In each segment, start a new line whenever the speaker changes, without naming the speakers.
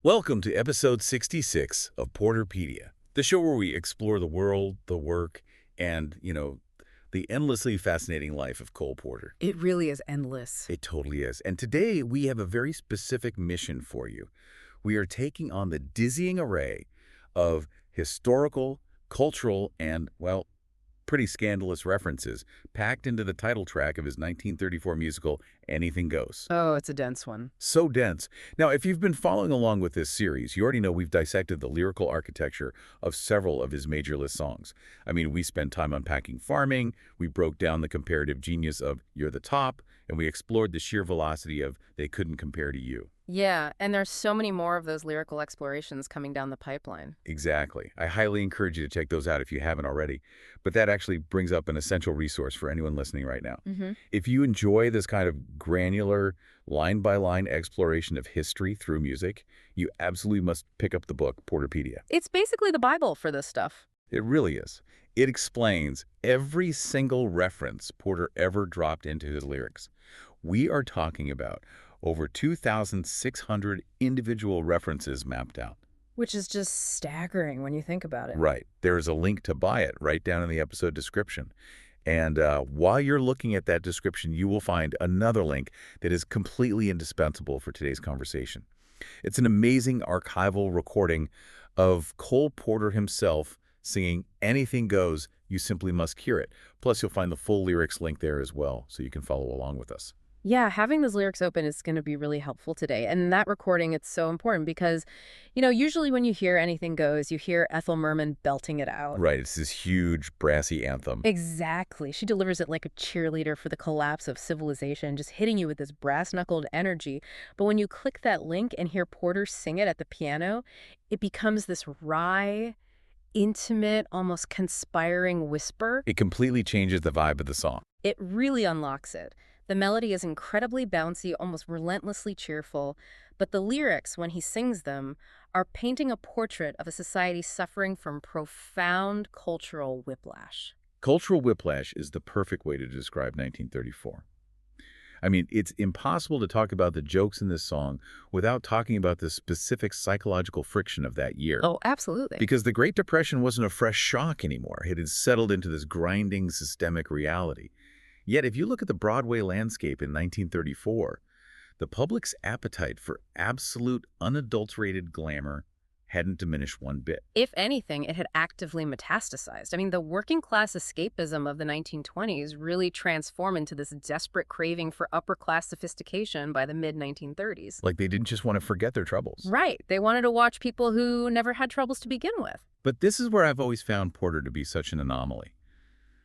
Welcome to episode 66 of Porter-Pedia, the show where we explore the world, the work, and, the endlessly fascinating life of Cole Porter.
It really is endless.
It totally is. And today we have a very specific mission for you. We are taking on the dizzying array of historical, cultural, and, well, pretty scandalous references packed into the title track of his 1934 musical, Anything Goes.
Oh, it's a dense one.
So dense. Now, if you've been following along with this series, you already know we've dissected the lyrical architecture of several of his major list songs. I mean, we spent time unpacking Farming, we broke down the comparative genius of You're the Top, and we explored the sheer velocity of They Couldn't Compare to You.
Yeah, and there's so many more of those lyrical explorations coming down the pipeline.
Exactly. I highly encourage you to check those out if you haven't already. But that actually brings up an essential resource for anyone listening right now. If you enjoy this kind of granular, line-by-line exploration of history through music, you absolutely must pick up the book, Porter-Pedia.
It's basically the Bible for this stuff.
It really is. It explains every single reference Porter ever dropped into his lyrics. We are talking about over 2,600 individual references mapped out.
Which is just staggering when you think about it.
Right. There is a link to buy it right down in the episode description. And while you're looking at that description, you will find another link that is completely indispensable for today's conversation. It's an amazing archival recording of Cole Porter himself singing Anything Goes, You Simply Must Hear It. Plus, you'll find the full lyrics link there as well, so you can follow along with us.
Yeah, having those lyrics open is going to be really helpful today. And that recording, it's so important because, usually when you hear Anything Goes, you hear Ethel Merman belting it out.
Right, it's this huge brassy anthem.
Exactly. She delivers it like a cheerleader for the collapse of civilization, just hitting you with this brass-knuckled energy. But when you click that link and hear Porter sing it at the piano, it becomes this wry, intimate, almost conspiring whisper.
It completely changes the vibe of the song.
It really unlocks it. The melody is incredibly bouncy, almost relentlessly cheerful, but the lyrics, when he sings them, are painting a portrait of a society suffering from profound cultural whiplash.
Cultural whiplash is the perfect way to describe 1934. I mean, it's impossible to talk about the jokes in this song without talking about the specific psychological friction of that year.
Oh, absolutely.
Because the Great Depression wasn't a fresh shock anymore. It had settled into this grinding systemic reality. Yet, if you look at the Broadway landscape in 1934, the public's appetite for absolute, unadulterated glamour hadn't diminished one bit.
If anything, it had actively metastasized. I mean, the working class escapism of the 1920s really transformed into this desperate craving for upper-class sophistication by the mid-1930s.
Like they didn't just want to forget their troubles.
Right. They wanted to watch people who never had troubles to begin with.
But this is where I've always found Porter to be such an anomaly.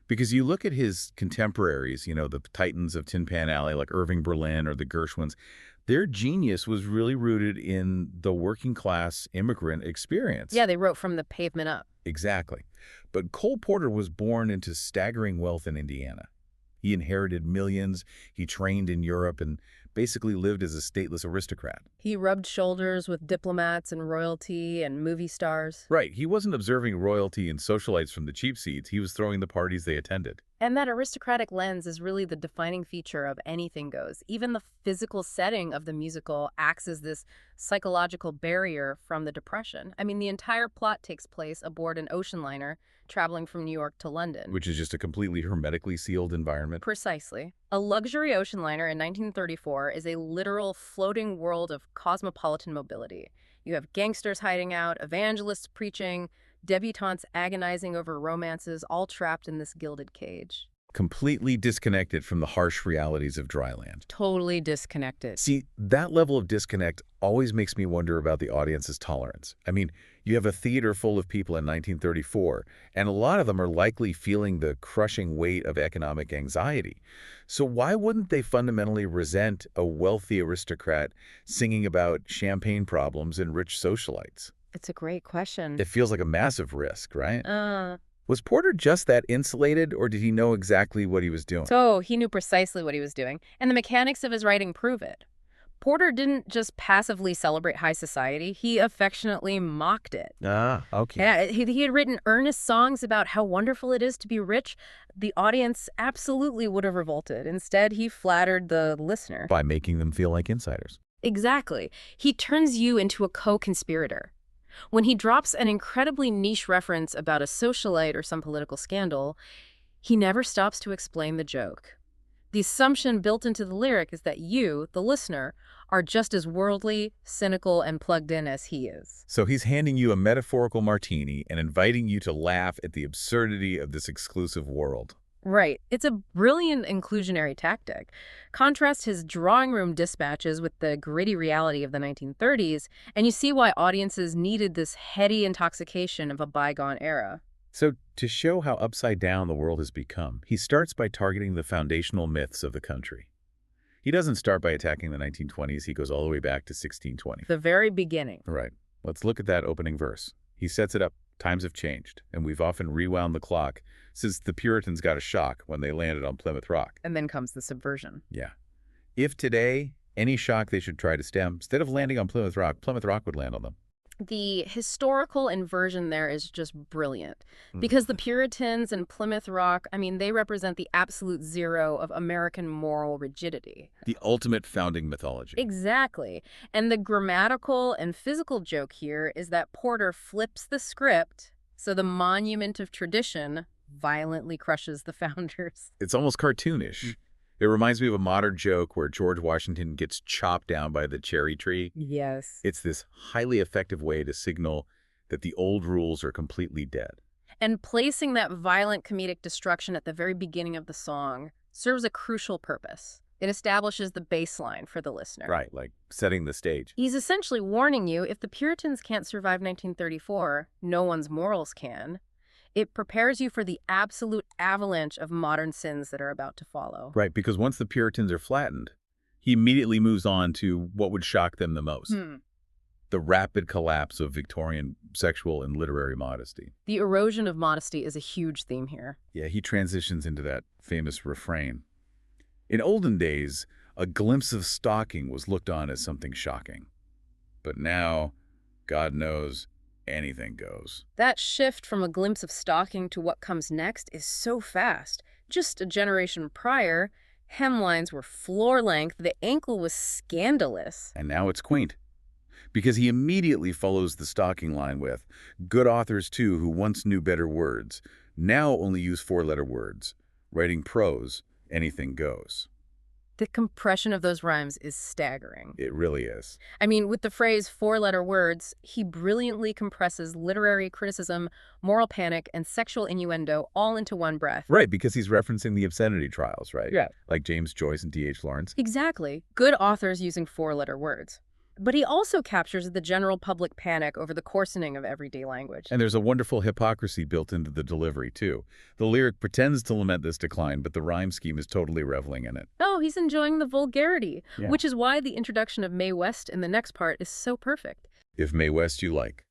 Because you look at his contemporaries, the titans of Tin Pan Alley like Irving Berlin or the Gershwins, their genius was really rooted in the working class immigrant experience.
Yeah, they wrote from the pavement up.
Exactly. But Cole Porter was born into staggering wealth in Indiana. He inherited millions, he trained in Europe, and basically lived as a stateless aristocrat.
He rubbed shoulders with diplomats and royalty and movie stars.
Right. He wasn't observing royalty and socialites from the cheap seats. He was throwing the parties they attended.
And that aristocratic lens is really the defining feature of Anything Goes. Even the physical setting of the musical acts as this psychological barrier from the Depression. I mean, the entire plot takes place aboard an ocean liner traveling from New York to London.
Which is just a completely hermetically sealed environment.
Precisely. A luxury ocean liner in 1934 is a literal floating world of cosmopolitan mobility. You have gangsters hiding out, evangelists preaching, debutantes agonizing over romances, all trapped in this gilded cage.
Completely disconnected from the harsh realities of dry land.
Totally disconnected.
See, that level of disconnect always makes me wonder about the audience's tolerance. I mean, you have a theater full of people in 1934, and a lot of them are likely feeling the crushing weight of economic anxiety. So why wouldn't they fundamentally resent a wealthy aristocrat singing about champagne problems and rich socialites?
It's a great question.
It feels like a massive risk, right? Was Porter just that insulated, or did he know exactly what he was doing?
So he knew precisely what he was doing, and the mechanics of his writing prove it. Porter didn't just passively celebrate high society, he affectionately mocked it.
Okay.
Yeah, he had written earnest songs about how wonderful it is to be rich. The audience absolutely would have revolted. Instead, he flattered the listener.
By making them feel like insiders.
Exactly. He turns you into a co-conspirator. When he drops an incredibly niche reference about a socialite or some political scandal, he never stops to explain the joke. The assumption built into the lyric is that you, the listener, are just as worldly, cynical, and plugged in as he is.
So he's handing you a metaphorical martini and inviting you to laugh at the absurdity of this exclusive world.
Right. It's a brilliant inclusionary tactic. Contrast his drawing room dispatches with the gritty reality of the 1930s, and you see why audiences needed this heady intoxication of a bygone era.
So to show how upside down the world has become, he starts by targeting the foundational myths of the country. He doesn't start by attacking the 1920s. He goes all the way back to 1620.
The very beginning.
Right. Let's look at that opening verse. He sets it up. Times have changed, and we've often rewound the clock since the Puritans got a shock when they landed on Plymouth Rock.
And then comes the subversion.
Yeah. If today, any shock they should try to stem, instead of landing on Plymouth Rock would land on them.
The historical inversion there is just brilliant because the Puritans and Plymouth Rock, I mean, they represent the absolute zero of American moral rigidity.
The ultimate founding mythology.
Exactly. And the grammatical and physical joke here is that Porter flips the script so the monument of tradition violently crushes the founders.
It's almost cartoonish. It reminds me of a modern joke where George Washington gets chopped down by the cherry tree.
Yes.
It's this highly effective way to signal that the old rules are completely dead.
And placing that violent comedic destruction at the very beginning of the song serves a crucial purpose. It establishes the baseline for the listener.
Right, like setting the stage.
He's essentially warning you, if the Puritans can't survive 1934, no one's morals can. It prepares you for the absolute avalanche of modern sins that are about to follow.
Right, because once the Puritans are flattened, he immediately moves on to what would shock them the most. The rapid collapse of Victorian sexual and literary modesty.
The erosion of modesty is a huge theme here.
Yeah, he transitions into that famous refrain. In olden days, a glimpse of stocking was looked on as something shocking. But now, God knows, anything goes.
That shift from a glimpse of stocking to what comes next is so fast. Just a generation prior, hemlines were floor length, the ankle was scandalous.
And now it's quaint. Because he immediately follows the stocking line with, good authors too who once knew better words, now only use four-letter words. Writing prose, anything goes.
The compression of those rhymes is staggering.
It really is.
I mean, with the phrase four-letter words, he brilliantly compresses literary criticism, moral panic, and sexual innuendo all into one breath.
Right, because he's referencing the obscenity trials, right?
Yeah.
Like James Joyce and D.H. Lawrence.
Exactly. Good authors using four-letter words. But he also captures the general public panic over the coarsening of everyday language.
And there's a wonderful hypocrisy built into the delivery, too. The lyric pretends to lament this decline, but the rhyme scheme is totally reveling in it.
Oh, he's enjoying the vulgarity,
Yeah.
which is why the introduction of Mae West in the next part is so perfect.
If Mae West you like.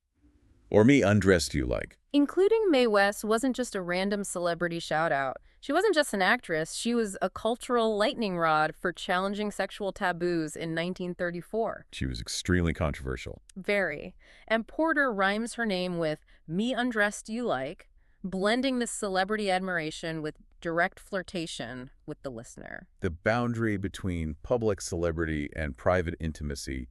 Or me undressed you like.
Including Mae West wasn't just a random celebrity shout-out. She wasn't just an actress, she was a cultural lightning rod for challenging sexual taboos in 1934.
She was extremely controversial.
Very. And Porter rhymes her name with "me undressed you like," blending this celebrity admiration with direct flirtation with the listener.
The boundary between public celebrity and private intimacy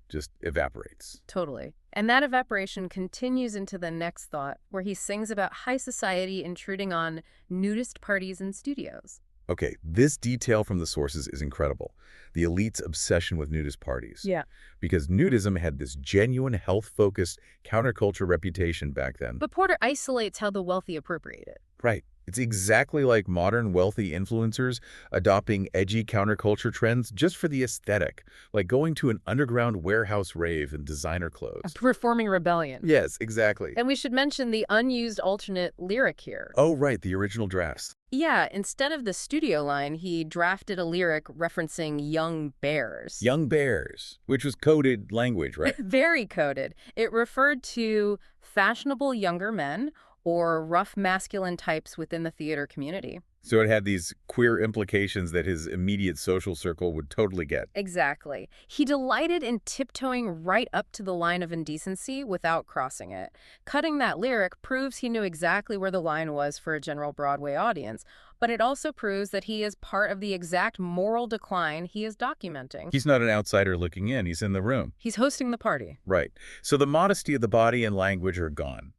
just evaporates.
Totally. And that evaporation continues into the next thought, where he sings about high society intruding on nudist parties and studios.
Okay, this detail from the sources is incredible. The elite's obsession with nudist parties.
Yeah.
Because nudism had this genuine health-focused counterculture reputation back then.
But Porter isolates how the wealthy appropriate it.
Right. It's exactly like modern wealthy influencers adopting edgy counterculture trends just for the aesthetic, like going to an underground warehouse rave in designer clothes.
Performing rebellion.
Yes, exactly.
And we should mention the unused alternate lyric here.
Oh, right, the original drafts.
Yeah, instead of the studio line, he drafted a lyric referencing young bears.
Young bears, which was coded language, right?
Very coded. It referred to fashionable younger men or rough masculine types within the theater community.
So it had these queer implications that his immediate social circle would totally get.
Exactly. He delighted in tiptoeing right up to the line of indecency without crossing it. Cutting that lyric proves he knew exactly where the line was for a general Broadway audience, but it also proves that he is part of the exact moral decline he is documenting.
He's not an outsider looking in. He's in the room.
He's hosting the party.
Right. So the modesty of the body and language are gone.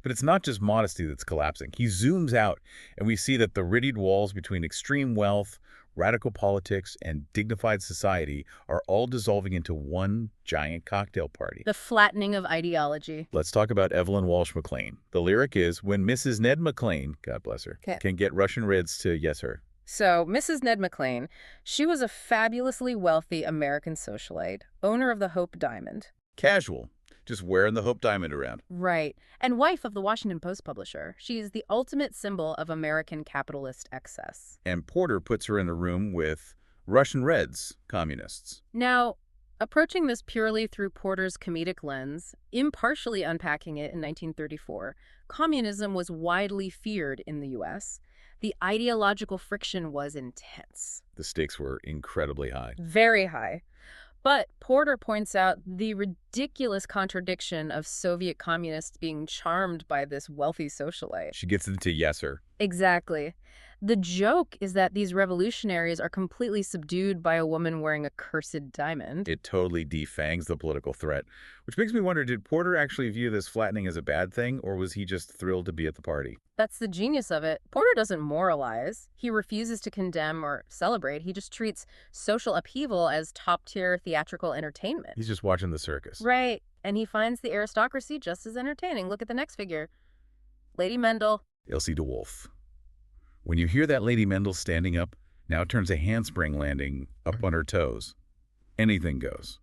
But it's not just modesty that's collapsing. He zooms out, and we see that the riddied walls between extreme wealth, radical politics, and dignified society are all dissolving into one giant cocktail party.
The flattening of ideology.
Let's talk about Evelyn Walsh McLean. The lyric is, when Mrs. Ned McLean, God bless her, can get Russian Reds to yes her.
So, Mrs. Ned McLean, she was a fabulously wealthy American socialite, owner of the Hope Diamond.
Casual. Just wearing the Hope Diamond around.
Right. And wife of the Washington Post publisher. She is the ultimate symbol of American capitalist excess.
And Porter puts her in a room with Russian Reds, communists.
Now, approaching this purely through Porter's comedic lens, impartially unpacking it in 1934, communism was widely feared in the U.S. The ideological friction was intense.
The stakes were incredibly high.
Very high. But Porter points out the ridiculous contradiction of Soviet communists being charmed by this wealthy socialite.
She gets into yes-er.
Exactly. The joke is that these revolutionaries are completely subdued by a woman wearing a cursed diamond.
It totally defangs the political threat, which makes me wonder, did Porter actually view this flattening as a bad thing, or was he just thrilled to be at the party?
That's the genius of it. Porter doesn't moralize. He refuses to condemn or celebrate. He just treats social upheaval as top-tier theatrical entertainment.
He's just watching the circus.
Right. And he finds the aristocracy just as entertaining. Look at the next figure. Lady Mendel.
Elsie de Wolf. When you hear that Lady Mendel standing up, now it turns a handspring landing up on her toes. Anything goes.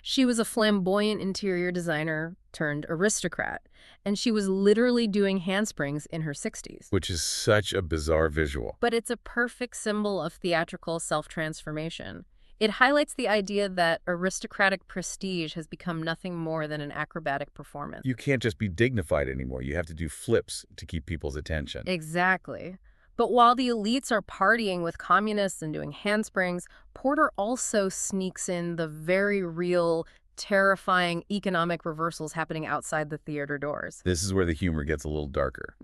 She was a flamboyant interior designer turned aristocrat, and she was literally doing handsprings in her 60s.
Which is such a bizarre visual.
But it's a perfect symbol of theatrical self-transformation. It highlights the idea that aristocratic prestige has become nothing more than an acrobatic performance.
You can't just be dignified anymore. You have to do flips to keep people's attention.
Exactly. But while the elites are partying with communists and doing handsprings, Porter also sneaks in the very real, terrifying economic reversals happening outside the theater doors.
This is where the humor gets a little darker.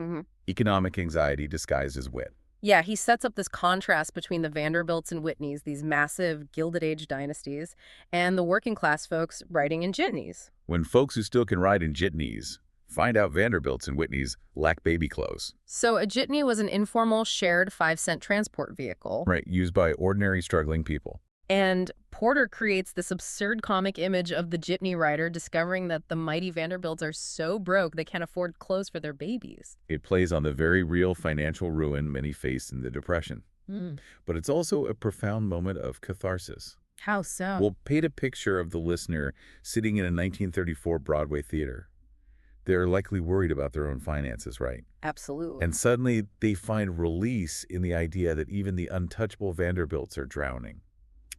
Economic anxiety disguised as wit.
Yeah, he sets up this contrast between the Vanderbilts and Whitneys, these massive Gilded Age dynasties, and the working class folks riding in jitneys.
When folks who still can ride in jitneys find out Vanderbilts and Whitneys lack baby clothes.
So a jitney was an informal, shared 5-cent transport vehicle.
Right, used by ordinary, struggling people.
And Porter creates this absurd comic image of the jitney rider discovering that the mighty Vanderbilts are so broke they can't afford clothes for their babies.
It plays on the very real financial ruin many faced in the Depression. But it's also a profound moment of catharsis.
How so?
We'll paint a picture of the listener sitting in a 1934 Broadway theater. They're likely worried about their own finances, right?
Absolutely.
And suddenly they find release in the idea that even the untouchable Vanderbilts are drowning.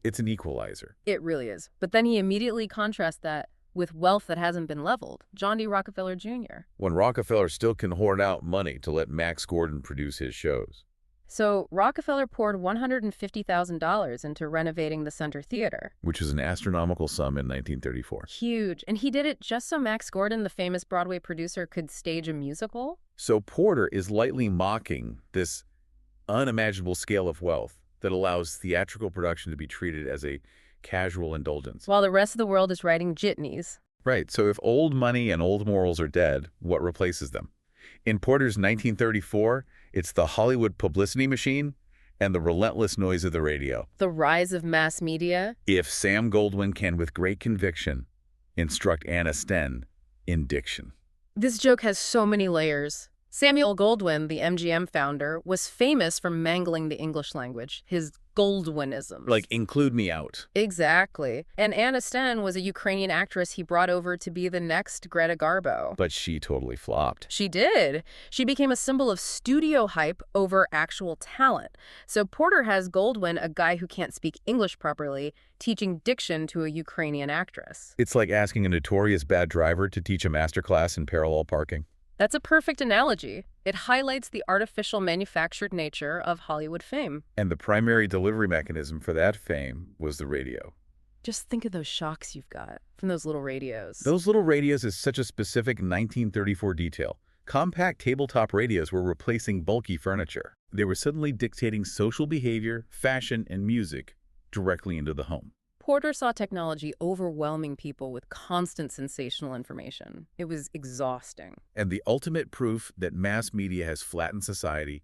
It's an equalizer.
It really is. But then he immediately contrasts that with wealth that hasn't been leveled. John D. Rockefeller Jr.
When Rockefeller still can hoard out money to let Max Gordon produce his shows.
So Rockefeller poured $150,000 into renovating the Center Theater.
Which was an astronomical sum in 1934.
Huge. And he did it just so Max Gordon, the famous Broadway producer, could stage a musical?
So Porter is lightly mocking this unimaginable scale of wealth that allows theatrical production to be treated as a casual indulgence.
While the rest of the world is riding jitneys.
Right. So if old money and old morals are dead, what replaces them? In Porter's 1934, it's the Hollywood publicity machine and the relentless noise of the radio.
The rise of mass media.
If Sam Goldwyn can, with great conviction, instruct Anna Sten in diction.
This joke has so many layers. Samuel Goldwyn, the MGM founder, was famous for mangling the English language, his Goldwynisms.
Like, include me out.
Exactly. And Anna Sten was a Ukrainian actress he brought over to be the next Greta Garbo.
But she totally flopped.
She did. She became a symbol of studio hype over actual talent. So Porter has Goldwyn, a guy who can't speak English properly, teaching diction to a Ukrainian actress.
It's like asking a notorious bad driver to teach a masterclass in parallel parking.
That's a perfect analogy. It highlights the artificial manufactured nature of Hollywood fame.
And the primary delivery mechanism for that fame was the radio.
Just think of those shocks you've got from those little radios.
Those little radios is such a specific 1934 detail. Compact tabletop radios were replacing bulky furniture. They were suddenly dictating social behavior, fashion, and music directly into the home.
Porter saw technology overwhelming people with constant sensational information. It was exhausting.
And the ultimate proof that mass media has flattened society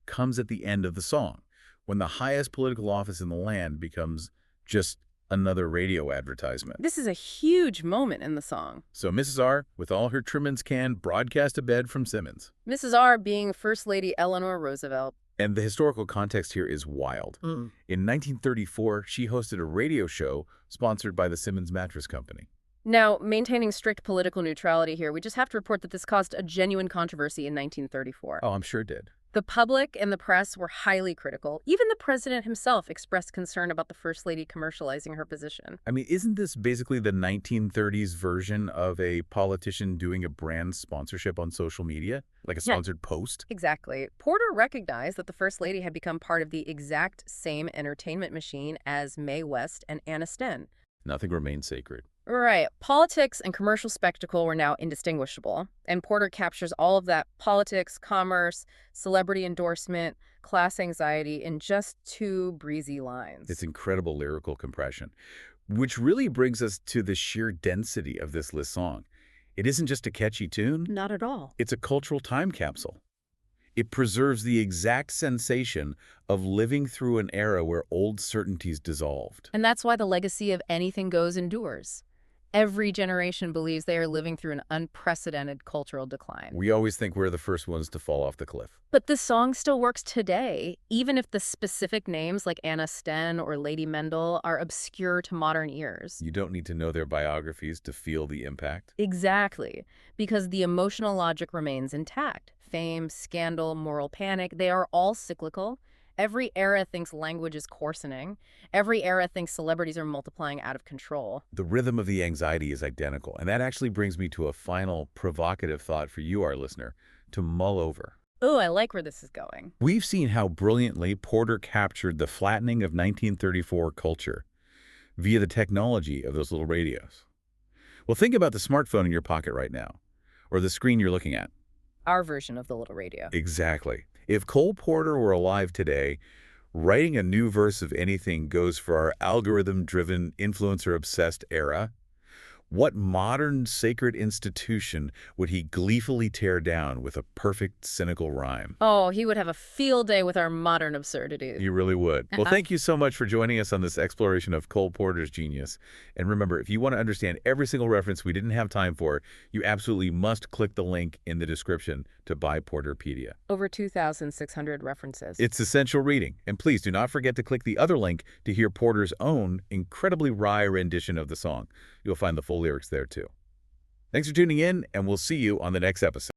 comes at the end of the song, when the highest political office in the land becomes just another radio advertisement.
This is a huge moment in the song.
So Mrs. R, with all her trimmings, can broadcast a bed from Simmons.
Mrs. R being First Lady Eleanor Roosevelt.
And the historical context here is wild. In 1934, she hosted a radio show sponsored by the Simmons Mattress Company.
Now, maintaining strict political neutrality here, we just have to report that this caused a genuine controversy in 1934.
Oh, I'm sure it did.
The public and the press were highly critical. Even the president himself expressed concern about the First Lady commercializing her position.
I mean, isn't this basically the 1930s version of a politician doing a brand sponsorship on social media? Like a sponsored post?
Exactly. Porter recognized that the First Lady had become part of the exact same entertainment machine as Mae West and Stead.
Nothing remains sacred.
Right. Politics and commercial spectacle were now indistinguishable, and Porter captures all of that politics, commerce, celebrity endorsement, class anxiety in just 2 breezy lines.
It's incredible lyrical compression, which really brings us to the sheer density of this list song. It isn't just a catchy tune.
Not at all.
It's a cultural time capsule. It preserves the exact sensation of living through an era where old certainties dissolved.
And that's why the legacy of Anything Goes endures. Every generation believes they are living through an unprecedented cultural decline.
We always think we're the first ones to fall off the cliff.
But the song still works today, even if the specific names like Anna Sten or Lady Mendel are obscure to modern ears.
You don't need to know their biographies to feel the impact.
Exactly, because the emotional logic remains intact. Fame, scandal, moral panic, they are all cyclical. Every era thinks language is coarsening. Every era thinks celebrities are multiplying out of control.
The rhythm of the anxiety is identical, and that actually brings me to a final provocative thought for you, our listener, to mull over.
Ooh, I like where this is going.
We've seen how brilliantly Porter captured the flattening of 1934 culture via the technology of those little radios. Well, think about the smartphone in your pocket right now, or the screen you're looking at.
Our version of the little radio.
Exactly. If Cole Porter were alive today, writing a new verse of Anything Goes for our algorithm-driven, influencer-obsessed era, what modern sacred institution would he gleefully tear down with a perfect, cynical rhyme?
Oh, he would have a field day with our modern absurdities.
He really would. Well, thank you so much for joining us on this exploration of Cole Porter's genius. And remember, if you want to understand every single reference we didn't have time for, you absolutely must click the link in the description to buy Porter-Pedia.
Over 2,600 references.
It's essential reading. And please do not forget to click the other link to hear Porter's own incredibly wry rendition of the song. You'll find the full lyrics there too. Thanks for tuning in, and we'll see you on the next episode.